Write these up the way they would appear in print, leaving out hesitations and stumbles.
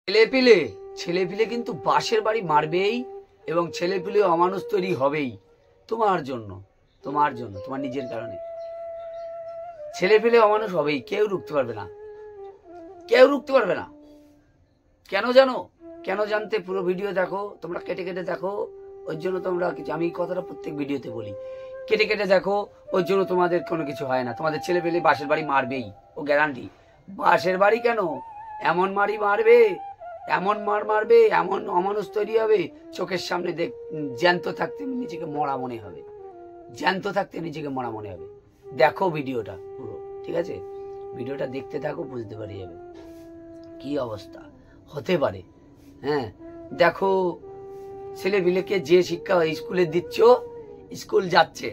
ছেলেপিলে ছেলেপিলে কিন্তু বাসের বাড়ি মারবেই এবং ছেলেপিলে অমানুষ তৈরি হবেই তোমার জন্য তোমার নিজের কারণে। ছেলেপিলে অমানুষ হবেই, কেউ রুখতে পারবে না, কেন জানো? কেন জানতে পুরো ভিডিও দেখো, তোমরা কেটে কেটে দেখো, ওই জন্য তোমরা কিছু, আমি কথাটা প্রত্যেক ভিডিওতে বলি, কেটে কেটে দেখো, ওই জন্য তোমাদের কোনো কিছু হয় না। তোমাদের ছেলেপেলে বাসের বাড়ি মারবেই, ও গ্যারান্টি। বাসের বাড়ি কেন, এমন মার মারবে, এমন অমানুষ তৈরি হবে, চোখের সামনে জ্যান্ত থাকতে নিজেকে মরা মনে হবে, দেখো ভিডিওটা পুরো, ঠিক আছে? ভিডিওটা দেখতে থাকো, বুঝতে পারি যাবে কি অবস্থা হতে পারে। হ্যাঁ, দেখো ছেলেপিলেকে যে শিক্ষা স্কুলে দিচ্ছ, স্কুল যাচ্ছে,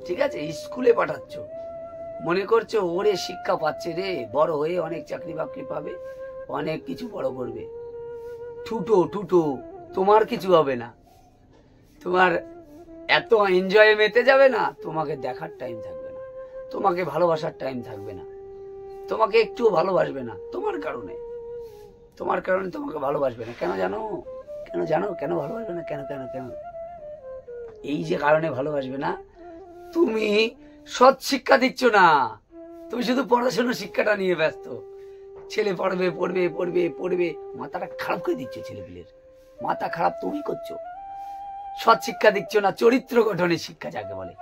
ঠিক আছে, স্কুলে পাঠাচ্ছ, মনে করছো ওরে শিক্ষা পাচ্ছে রে, বড় হয়ে অনেক চাকরি বাকরি পাবে, অনেক কিছু বড় করবে। ঠুটো তোমার কিছু হবে না, তোমার এত এনজয় মেতে যাবে না, তোমাকে দেখার টাইম থাকবে না, তোমাকে ভালোবাসার টাইম থাকবে না, তোমাকে একটুও ভালোবাসবে না, তোমার কারণে তোমাকে ভালোবাসবে না। কেন জানো? কেন ভালোবাসবে না? কেন এই যে কারণে ভালোবাসবে না, তুমি সৎ শিক্ষা দিচ্ছ না, তুমি শুধু পড়াশোনার শিক্ষাটা নিয়ে ব্যস্ত। ছেলে পড়বে, মাথাটা খারাপ করে দিচ্ছ, ছেলেপিলের মাথা খারাপ তুমি করছো। সৎ শিক্ষা দিচ্ছ না, চরিত্র গঠনের শিক্ষা যাকে বলে,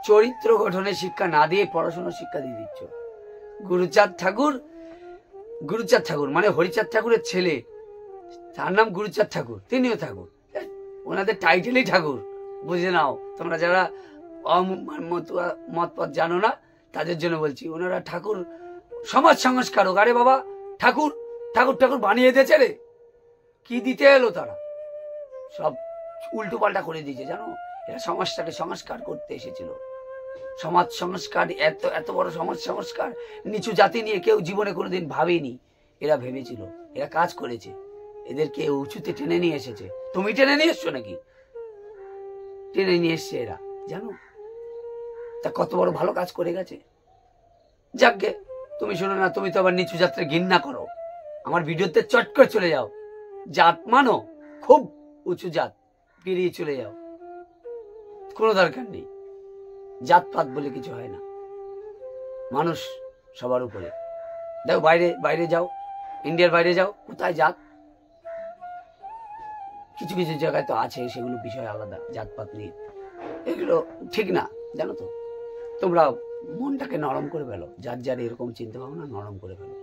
চরিত্র গঠনের শিক্ষা না দিয়ে পড়াশোনার শিক্ষা দিয়ে দিচ্ছ। গুরুচাঁদ ঠাকুর মানে হরিচাঁদ ঠাকুরের ছেলে, তার নাম গুরুচাঁদ ঠাকুর, তিনিও ঠাকুর, ওনাদের টাইটেলই ঠাকুর, বুঝে নাও। তোমরা যারা মত জানো না তাদের জন্য বলছি, ওনারা ঠাকুর, সমাজ সংস্কারক। আরে বাবা, ঠাকুর বানিয়ে দিয়েছে রে, কি দিতে এলো তারা? সব উল্টো পাল্টা করে দিয়েছে, জানো? এরা সমাজটাকে সংস্কার করতে এসেছিল, সমাজ সংস্কার, এত বড় সমাজ সংস্কার নিচু জাতি নিয়ে কেউ জীবনে কোনোদিন ভাবেনি। এরা ভেবেছিল, এরা কাজ করেছে, এদেরকে উঁচুতে টেনে নিয়ে এসেছে। তুমি টেনে নিয়ে এসছো নাকি? টেনে নিয়ে এসছে এরা, জানো? তা কত বড় ভালো কাজ করে গেছে। যাকগে, তুমি শোনো না, তুমি তো আবার নিচু জাতরে ঘৃণা করো, আমার ভিডিওতে চট করে চলে যাও, জাত মানো, খুব উঁচু জাত, পেরিয়ে চলে যাও, কোনো দরকার নেই। জাতপাত বলে কিছু হয় না, মানুষ সবার উপরে। দেখো বাইরে যাও, ইন্ডিয়ার বাইরে যাও, কোথায় জাত? কিছু কিছু জায়গায় তো আছে, সেগুলো বিষয় আলাদা, জাতপাত নিয়ে, এগুলো ঠিক না, জানো তো? তোমরা মনটাকে নরম করে ফেলো, যার এরকম চিন্তা ভাবনা নরম করে ফেলো,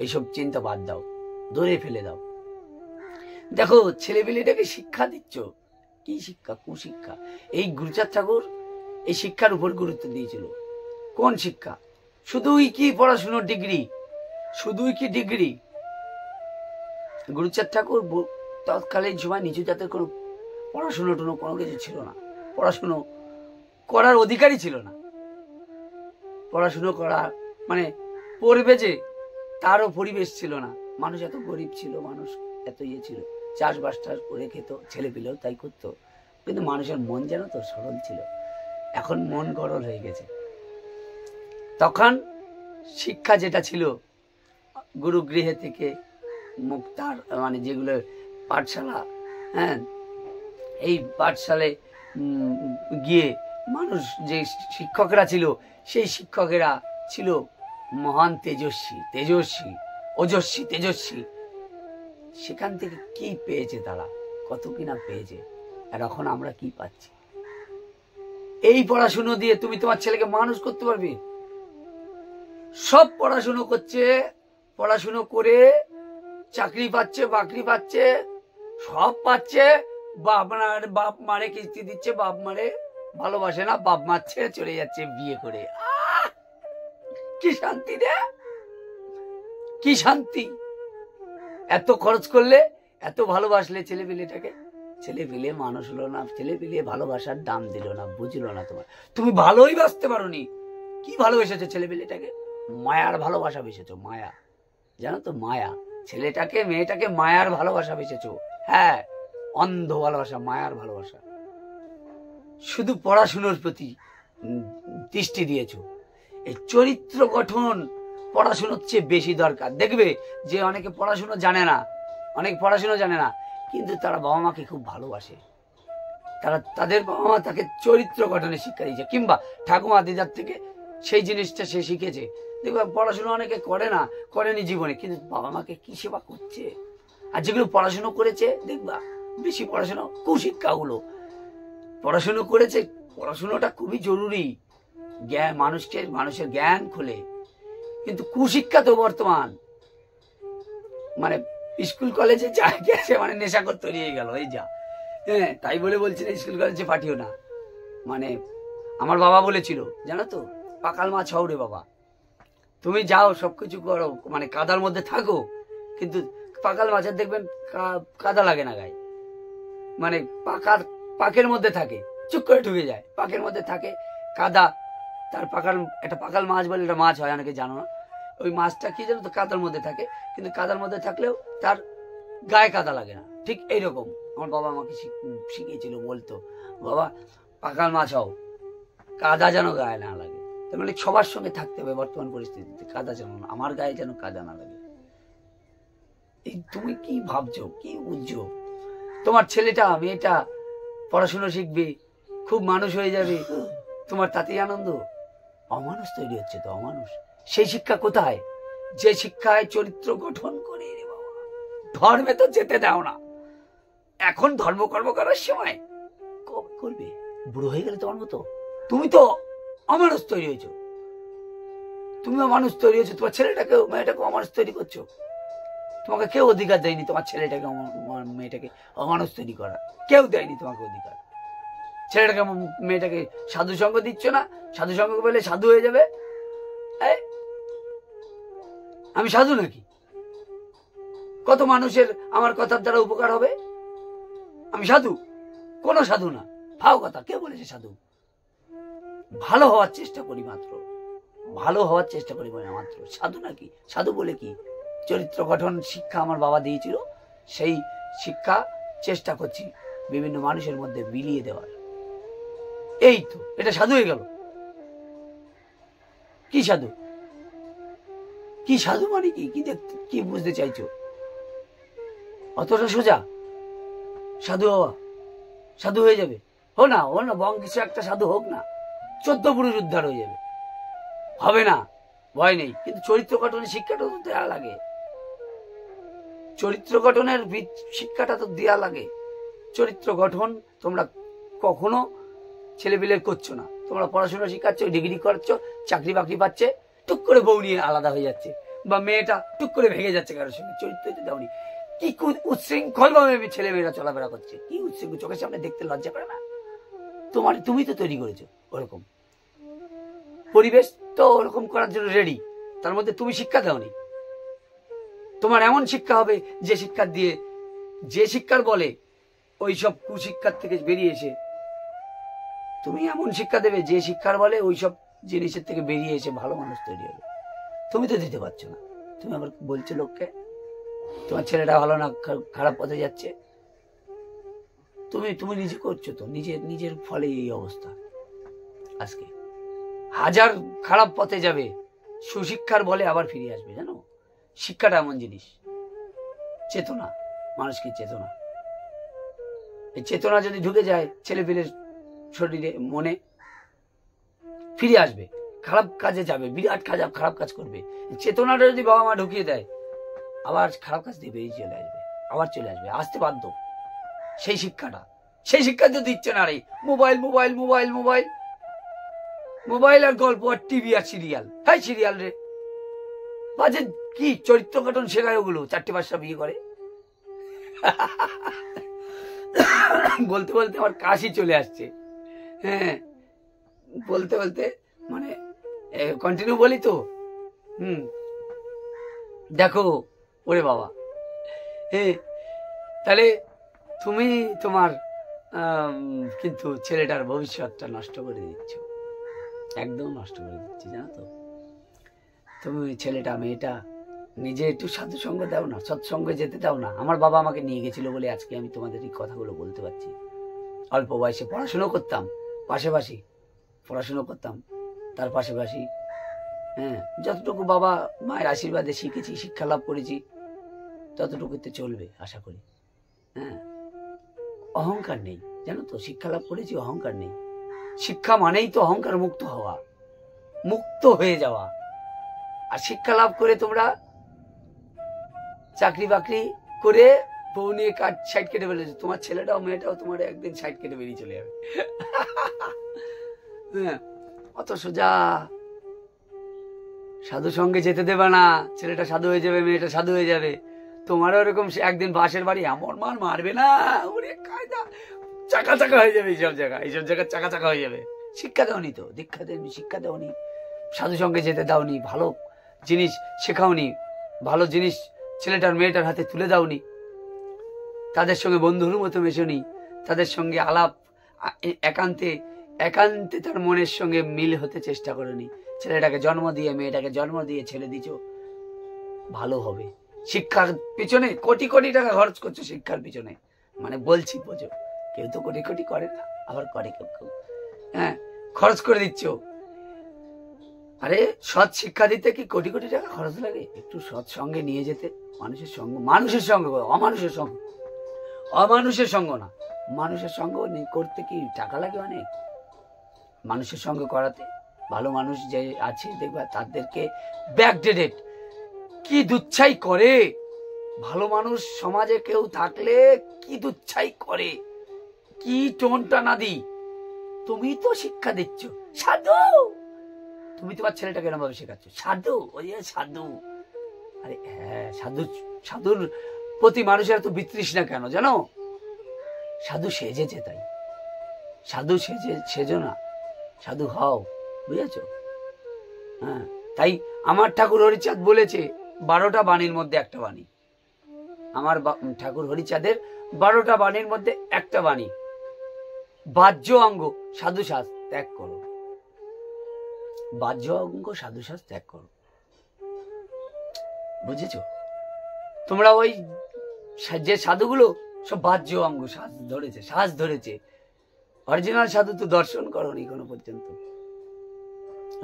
এইসব চিন্তা বাদ দাও, দূরে ফেলে দাও। দেখো ছেলেপিলেটাকে শিক্ষা দিচ্ছ, কি শিক্ষা? কুশিক্ষা। এই গুরুচাঁদ ঠাকুর এই শিক্ষার উপর গুরুত্ব দিয়েছিল। কোন শিক্ষা? শুধুই কি পড়াশুনোর ডিগ্রি? গুরুচাঁদ ঠাকুর তৎকালীন সময় নিচু জাতের কোনো পড়াশুনো কোনো কিছু ছিল না, পড়াশুনো করার অধিকারই ছিল না, পড়াশুনো করা মানে পড়বে যে তারও পরিবেশ ছিল না। মানুষ এত গরিব ছিল, মানুষ এত ছিল, চাষবাস করে খেত, ছেলে পিলেও তাই করতো, কিন্তু মানুষের মন যেন তো সরল ছিল। এখন মন গরল হয়ে গেছে। তখন শিক্ষা যেটা ছিল গুরুগৃহে থেকে মুক্তার, মানে যেগুলো পাঠশালা, হ্যাঁ, এই পাঠশালায় গিয়ে মানুষ, যে শিক্ষকরা ছিল, সেই শিক্ষকেরা ছিল মহান তেজস্বী। সেখান থেকে কি পেয়েছে তারা, কত কিনা পেয়েছে, আর এখন আমরা কি পাচ্ছি? এই পড়াশুনো দিয়ে তুমি তোমার ছেলেকে মানুষ করতে পারবে? সব পড়াশুনো করছে, পড়াশুনো করে চাকরি পাচ্ছে, বাকরি পাচ্ছে, সব পাচ্ছে, বাপ মারে কিস্তি দিচ্ছে, বাপ মারে ভালোবাসে না, বাপ মার ছেড়ে চলে যাচ্ছে বিয়ে করে। কি শান্তি রে, কি শান্তি! এত খরচ করলে, এত ভালোবাসলে ছেলেপিলেটাকে, ছেলেপিলে মানুষ হলো না, ছেলেপিলে ভালোবাসার দাম দিল না, বুঝলো না। তুমি ভালোই বাসতে পারোনি। কি ভালোবেসেছো ছেলেপিলেটাকে? মায়ার ভালোবাসা বেসেছো, মায়া, জানো তো? মায়া, ছেলেটাকে মেয়েটাকে মায়ার ভালোবাসা বেসেছো। হ্যাঁ, অন্ধ ভালোবাসা, মায়ার ভালোবাসা। শুধু পড়াশুনোর প্রতি দৃষ্টি দিয়েছো। এই চরিত্র গঠন পড়াশোনার চেয়ে বেশি দরকার। দেখবে যে অনেকে পড়াশোনা জানে না, অনেক পড়াশোনা জানে না, কিন্তু তারা বাবা মাকে খুব ভালোবাসে। তাদের বাবা মা তাকে চরিত্র গঠনের শিক্ষা দিয়েছে, কিংবা ঠাকুমা দিদার থেকে সেই জিনিসটা সে শিখেছে। দেখবা পড়াশোনা অনেকে করে না, করেনি জীবনে, কিন্তু বাবা মাকে কি সেবা করছে। আর যেগুলো পড়াশোনা করেছে দেখবা বেশি পড়াশোনা, কুশিক্ষাগুলো পড়াশোনা করেছে, পড়াশোনাটা খুবই জরুরি, জ্ঞান মানুষের জ্ঞান খোলে। কিন্তু কুশিক্ষা তো বর্তমান মানে স্কুল কলেজে যা গেছে মানে নেশাখোর তৈরি হয়ে গেল, এই যা। হ্যাঁ, তাই বলে বলছি না স্কুল কলেজে পাঠিও না। মানে আমার বাবা বলেছিল জানো তো, পাকাল মাছ হও রে বাবা, তুমি যাও সবকিছু করো, মানে কাদার মধ্যে থাকো, কিন্তু পাকাল মাছের দেখবেন কাদা লাগে না গায়ে, মানে পাকের মধ্যে থাকে, চুপ করে ঢুকে যায়, পাকের মধ্যে থাকে কাদা। তার একটা পাকাল মাছ বলে একটা মাছ হয়, অনেকে জানো না, ওই মাছটা কি জানো তো কাদার মধ্যে থাকে, কিন্তু কাদার মধ্যে থাকলেও তার গায়ে কাদা লাগে না। ঠিক এইরকম আমার বাবা আমাকে শিখিয়েছিল, বলতো বাবা পাকাল মাছ হও, কাদা যেন গায়ে না লাগে। তার মানে সবার সঙ্গে থাকতে হবে বর্তমান পরিস্থিতিতে, কাদা যেন না, আমার গায়ে যেন কাদা না লাগে। এই তুমি কি ভাবছো, কি বুঝছো? তোমার ছেলেটা মেয়েটা পড়াশোনা শিখবে, খুব মানুষ হয়ে যাবে, তোমার তাতেই আনন্দ। অমানুষ তৈরি হচ্ছে তো, অমানুষ। সেই শিক্ষা কোথায়? যে শিক্ষায় চরিত্র গঠন করে রে বাবা। ধর্মে তো যেতে দাও না, এখন ধর্মকর্ম করার সময়, কবে করবে? বুড়ো হয়ে গেলে তোমার মতো। তুমি তো অমানুষ তৈরি হয়েছো, তুমি অমানুষ তৈরি হয়েছো, তোমার ছেলেটাকে মেয়েটাকে অমানুষ তৈরি করছো। তোমাকে কেউ অধিকার দেয়নি তোমার ছেলেটাকে মেয়েটাকে অমানুষ তৈরি করা, কেউ দেয়নি তোমাকে অধিকার। ছেলেটাকে মেয়েটাকে সাধু সঙ্গ দিচ্ছ না, সাধু সঙ্গ বলে সাধু হয়ে যাবে। আমি সাধু নাকি? কত মানুষের আমার কথার দ্বারা উপকার হবে। আমি সাধু? কোন সাধু না, ফাও কথা। কে বলেছে সাধু? ভালো হওয়ার চেষ্টা করি মাত্র, ভালো হওয়ার চেষ্টা করি মাত্র। সাধু নাকি? সাধু বলে কি? চরিত্র গঠন শিক্ষা আমার বাবা দিয়েছিল, সেই শিক্ষা চেষ্টা করছি বিভিন্ন মানুষের মধ্যে বিলিয়ে দেওয়ার। এই তো, এটা সাধু হয়ে গেল? কি সাধু? কি সাধু মানে কি? কি দেখতে, কি বুঝতে চাইছো? অতটা সোজা সাধু হওয়া? সাধু হয়ে যাবে? হো না, ও না, বং কিছু একটা সাধু হোক না, 14 পুরুষ উদ্ধার হয়ে যাবে। হবে না, ভয় নেই, কিন্তু চরিত্র গঠনের শিক্ষাটা তো দেওয়া লাগে। চরিত্র গঠনের শিক্ষাটা তো দেওয়া লাগে। চরিত্র গঠন তোমরা কখনো ছেলেপিলের করছো না। তোমরা পড়াশোনা শিখাচ্ছ, ডিগ্রি করছো, চাকরি বাকরি পাচ্ছে, টুক করে বউ নিয়ে আলাদা হয়ে যাচ্ছে, বা মেয়েটা টুক করে ভেঙে যাচ্ছে কারোর সঙ্গে। চরিত্র তো দাওনি। কি উচ্ছৃঙ্খল ভাবে ছেলেমেয়েরা চলাফেরা করছে, কি উচ্ছৃঙ্খল, চোখের সামনে দেখতে লজ্জা করে না? তুমি তো তৈরি করেছো ওরকম পরিবেশ, তো ওরকম করার জন্য রেডি। তার মধ্যে তুমি শিক্ষা দাওনি। তোমার এমন শিক্ষা হবে যে শিক্ষা দিয়ে, যে শিক্ষার বলে ওই সব কুশিক্ষার থেকে বেরিয়ে এসে তুমি এমন শিক্ষা দেবে যে শিক্ষার বলে ওই সব জিনিসের থেকে বেরিয়ে এসে ভালো মানুষ তৈরি হবে। তুমি তো দিতে পারছো না। তুমি আবার বলছো লোককে তোমার ছেলেটা ভালো না, খারাপ পথে যাচ্ছে। তুমি নিজে করছো তো, নিজের ফলে এই অবস্থা। আজকে হাজার খারাপ পথে যাবে, সুশিক্ষার বলে আবার ফিরে আসবে। জানো, শিক্ষাটা এমন জিনিস, চেতনা, মানুষকে চেতনা, এই চেতনা যদি ঢুকে যায় ছেলেপিলের শরীরে, মনে, ফিরে আসবে, খারাপ কাজে যাবে, বিরাট খারাপ কাজ করবে। চেতনাটা যদি বাবা মা ঢুকিয়ে দেয়, আবার খারাপ কাজ দিয়ে বেরিয়ে চলে আসবে, আবার চলে আসবে, আসতে বাধ্য। সেই শিক্ষা তো দিচ্ছে না রে। Mobile mobile mobile mobile mobile আর গল্প আর টিভি আর সিরিয়াল। হ্যাঁ, সিরিয়াল রে বাজে। কি চরিত্র গঠন শেখায় ওগুলো? 4টে 5টা বিয়ে করে। বলতে বলতে আমার কাশি চলে আসছে। হ্যাঁ, বলতে বলতে মানে কন্টিনিউ বলি তো। দেখো ওরে বাবা, তাহলে তুমি তোমার কিন্তু ছেলেটার ভবিষ্যৎটা নষ্ট করে দিচ্ছ, একদম নষ্ট করে দিচ্ছি, জানো তো। তুমি ছেলেটা মেয়েটা নিজে একটু সাধু সঙ্গ দাও না, সৎসঙ্গে যেতে দাও না। আমার বাবা আমাকে নিয়ে গেছিল বলে আজকে আমি তোমাদের এই কথাগুলো বলতে পারছি। অল্প বয়সে পড়াশুনো করতাম, পাশাপাশি পড়াশুনো করতাম, তার পাশাপাশি যতটুকু বাবা মায়ের আশীর্বাদে শিখেছি, শিক্ষা লাভ করেছি, ততটুকুতে চলবে আশা করি। হ্যাঁ, অহংকার নেই, জানো তো, শিক্ষা লাভ করেছি, অহংকার নেই। শিক্ষা মানেই তো অহংকার মুক্ত হওয়া, মুক্ত হয়ে যাওয়া। আর শিক্ষা লাভ করে তোমরা চাকরি বাকরি করে বউ নিয়ে সাইড কেটে ফেলেছো, তোমার ছেলেটাও মেয়েটাও তোমার একদিন সাইড কেটে বেরিয়ে চলে যাবে। হ্যাঁ, অত সোজা। সাধু সঙ্গে যেতে দেবে না, ছেলেটা সাধু হয়ে যাবে, মেয়েটা সাধু হয়ে যাবে। তোমারও এরকম একদিন বাসের বাড়ি এমন মার মারবে না, ওরে কায়দা চাকা চাকা হয়ে যাবে। এইসব জায়গা চাকা চাকা হয়ে যাবে। শিক্ষা দাওনি তো, দীক্ষা দেওনি, শিক্ষা দাওনি, সাধু সঙ্গে যেতে দাওনি, ভালো জিনিস শেখাওনি, ভালো জিনিস ছেলেটার মেয়েটার হাতে তুলে দাওনি, তাদের সঙ্গে বন্ধুর মতো মেশোনি, তাদের সঙ্গে আলাপ একান্তে একান্তে তার মনের সঙ্গে মিল হতে চেষ্টা করেনি। ছেলেটাকে জন্ম দিয়ে মেয়েটাকে জন্ম দিয়ে ছেড়ে দিছ, ভালো হবে। শিক্ষার পিছনে কোটি কোটি টাকা খরচ করছো, শিক্ষার পিছনে, মানে বলছি বোঝো। কেউ তো কোটি কোটি করে না, আবার করে কেউ কেউ। হ্যাঁ, খরচ করে দিচ্ছ। আরে সৎ শিক্ষা দিতে কি কোটি কোটি টাকা খরচ লাগে? একটু সৎ সঙ্গে নিয়ে যেতে, মানুষের সঙ্গ, মানুষের সঙ্গ, অমানুষের সঙ্গ, অমানুষের সঙ্গ না, মানুষের সঙ্গ করতে কি টাকা লাগে অনেক? মানুষের সঙ্গ করাতে, ভালো মানুষ যে আছে দেখবা তাদেরকে ব্যাকডেটেড কি দুচ্ছাই করে। ভালো মানুষ সমাজে কেউ থাকলে কি দুচ্ছাই করে, কি টোন টানা দি। তুমি তো শিক্ষা দিচ্ছ, সাধু। তুমি তোমার ছেলেটাকে এরকম ভাবে শেখাচ্ছ, সাধু, ওই সাধু। আরে হ্যাঁ, সাধুর প্রতি মানুষের তো বিতৃষ্ণা কেন জানো? সাধু সেজেছে তাই। সাধু সেজো না, সাধু হও, বুঝেছ? হ্যাঁ, তাই আমার ঠাকুর হরিচাঁদ বলেছে 12টা বাণীর মধ্যে একটা বাণী, আমার ঠাকুর হরিচাঁদের 12টা বাণীর মধ্যে একটা বাণী, বাহ্য অঙ্গ সাধু সাজ ত্যাগ করো। বাহ্য অঙ্গ সাধু সাজ ত্যাগ করো, বুঝেছ? তোমরা ওই যে সাধুগুলো সব বাহ্য অঙ্গ সাজ ধরেছে। অরিজিনাল সাধু তো দর্শন করোনি কোনো পর্যন্ত।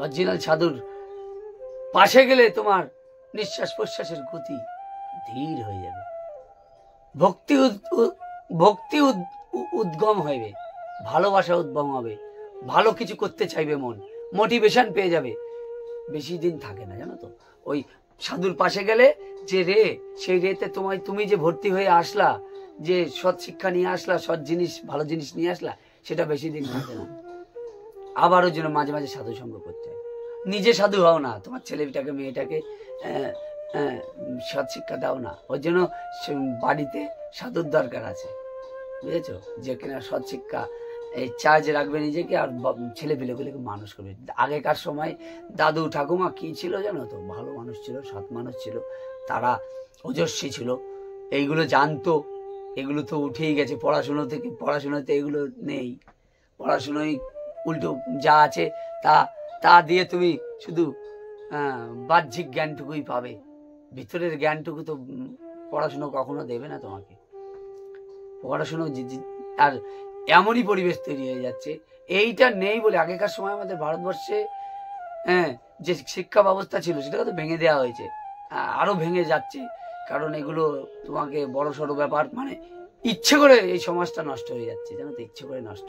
অরিজিনাল সাধুর পাশে গেলে তোমার নিঃশ্বাস প্রশ্বাসের গতি ধীর হয়ে যাবে, ভক্তি উদ্গম হবে, ভালোবাসা উদ্গম হবে, ভালো কিছু করতে চাইবে, মন মোটিভেশন পেয়ে যাবে। বেশি দিন থাকে না জানো তো, ওই সাধুর পাশে গেলে যে রে, সেই রেতে তুমি যে ভর্তি হয়ে আসলা, যে সৎ শিক্ষা নিয়ে আসলা, সৎ জিনিস ভালো জিনিস নিয়ে আসলা, সেটা বেশি দিন থাকে না। আবার ওই জন্য মাঝে মাঝে সাধু সঙ্গ করতে হয়। নিজে সাধু হও না, তোমার ছেলেটাকে মেয়েটাকে সৎ শিক্ষা দাও না। ওর জন্য বাড়িতে সাধুর দরকার আছে, বুঝেছো? যে কিনা সৎ শিক্ষা চার্জ রাখবে নিজেকে, আর ছেলে পিলেগুলোকে মানুষ করবে। আগেকার সময় দাদু ঠাকুমা কি ছিল জানো তো? ভালো মানুষ ছিল, সৎ মানুষ ছিল, তারা ওজস্বী ছিল, এইগুলো জানতো। এগুলো তো উঠেই গেছে পড়াশুনোতে এগুলো নেই। পড়াশুনোয় উল্টো যা আছে তা দিয়ে তুমি শুধু বাহ্যিক জ্ঞানটুকুই পাবে, ভিতরের জ্ঞানটুকু তো পড়াশুনো কখনো দেবে না তোমাকে। পড়াশুনো আর এমনই পরিবেশ তৈরি হয়ে যাচ্ছে, এইটা নেই বলে। আগেকার সময় আমাদের ভারতবর্ষে যে শিক্ষা ব্যবস্থা ছিল সেটাকে তো ভেঙে দেওয়া হয়েছে, আরো ভেঙে যাচ্ছে। কারণ এগুলো তোমাকে বড় সড়ো ব্যাপার, মানে ইচ্ছে করে এই সমাজটা নষ্ট হয়ে যাচ্ছে, জানো তো? ইচ্ছে করে নষ্ট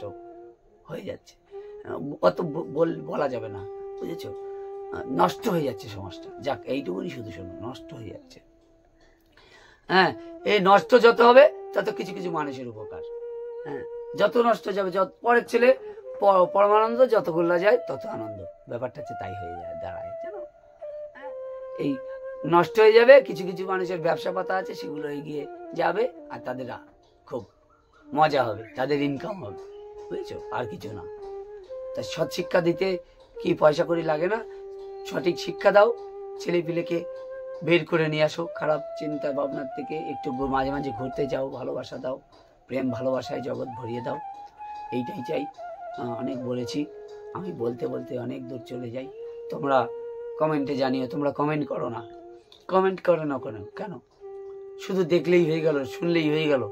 হয়ে যাচ্ছে, অত বলা যাবে না, বুঝেছো? নষ্ট হয়ে যাচ্ছে সমাজটা। যাক, এইটুকুনি শুধু শোনো, নষ্ট হয়ে যাচ্ছে। হ্যাঁ, এই নষ্ট যত হবে তত কিছু কিছু মানুষের উপকার। হ্যাঁ, যত নষ্ট যাবে, যত পরের ছেলে পরমানন্দ, যত গোল্লা যায় তত আনন্দ। ব্যাপারটা হচ্ছে তাই হয়ে যায়, দাঁড়ায়, জানো? এই নষ্ট হয়ে যাবে, কিছু কিছু মানুষের ব্যবসা পাতা আছে, সেগুলো এগিয়ে যাবে, আর তাদের খুব মজা হবে, তাদের ইনকাম হবে, বুঝেছো? আর কিছু না। তাই সৎ শিক্ষা দিতে কি পয়সা করি লাগে না, সঠিক শিক্ষা দাও, ছেলে পিলেকে বের করে নিয়ে আসো খারাপ চিন্তা ভাবনার থেকে, একটু মাঝে মাঝে ঘুরতে যাও, ভালোবাসা দাও, প্রেম ভালোবাসায় জগৎ ভরিয়ে দাও, এইটাই চাই। অনেক বলেছি, আমি বলতে বলতে অনেক দূর চলে যাই। তোমরা কমেন্টে জানিও, তোমরা কমেন্ট করো না, কমেন্ট করো না কেন? শুধু দেখলেই হয়ে গেল, শুনলেই হয়ে গেল?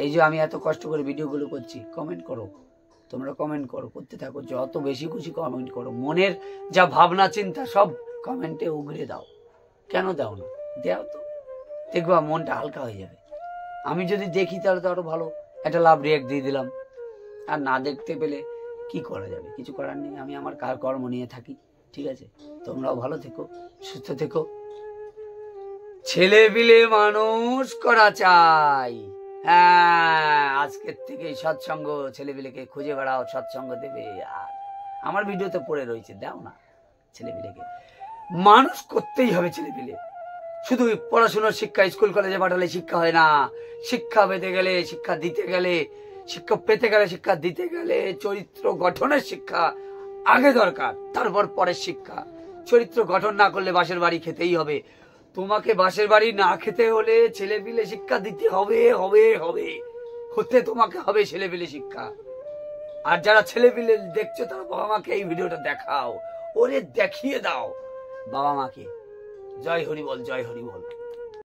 এই যে আমি এত কষ্ট করে ভিডিওগুলো করছি, কমেন্ট করো, তোমরা কমেন্ট করো, করতে থাকো, যত বেশি খুশি কমেন্ট করো, মনের যা ভাবনা চিন্তা সব কমেন্টে উগড়ে দাও। কেন দাও না? দাও তো, দেখবা মনটা হালকা হয়ে যাবে। আমি যদি দেখি তাহলে তো আরো ভালো, একটা লাভ রিয়াক্ট দিয়ে দিলাম। আর না দেখতে পেলে কি করা যাবে, কিছু করার নেই। আমি আমার কর্ম নিয়ে থাকি, ঠিক আছে? তোমরাও ভালো থেকো, সুস্থ থেকো। ছেলে পিলে মানুষ করা চাই। হ্যাঁ, আজকের থেকে সৎসঙ্গ, ছেলে পিলেকে খুঁজে বেড়াও, সৎসঙ্গ দেবে। আর আমার ভিডিওতে পড়ে রয়েছে, দাও না। ছেলে পিলেকে মানুষ করতেই হবে। ছেলে পিলে শুধু পড়াশোনার শিক্ষা, স্কুল কলেজে পাঠালে শিক্ষা হয় না। শিক্ষা পেতে গেলে, শিক্ষা দিতে গেলে, শিক্ষা পেতে গেলে, শিক্ষা দিতে গেলে চরিত্র গঠনের শিক্ষা আগে দরকার, তারপর পরের শিক্ষা। চরিত্র গঠন না করলে বাসের বাড়ি খেতেই হবে। তোমাকে বাসের বাড়ি না খেতে হলে ছেলে পিলে শিক্ষা দিতে হবে, হবে হবে হতে তোমাকে হবে ছেলে পিলে শিক্ষা। আর যারা ছেলে পিলে দেখছো তারা বাবা মাকে এই ভিডিওটা দেখাও, ওরে দেখিয়ে দাও বাবা মাকে। জয় হরি বল, জয় হরি বল।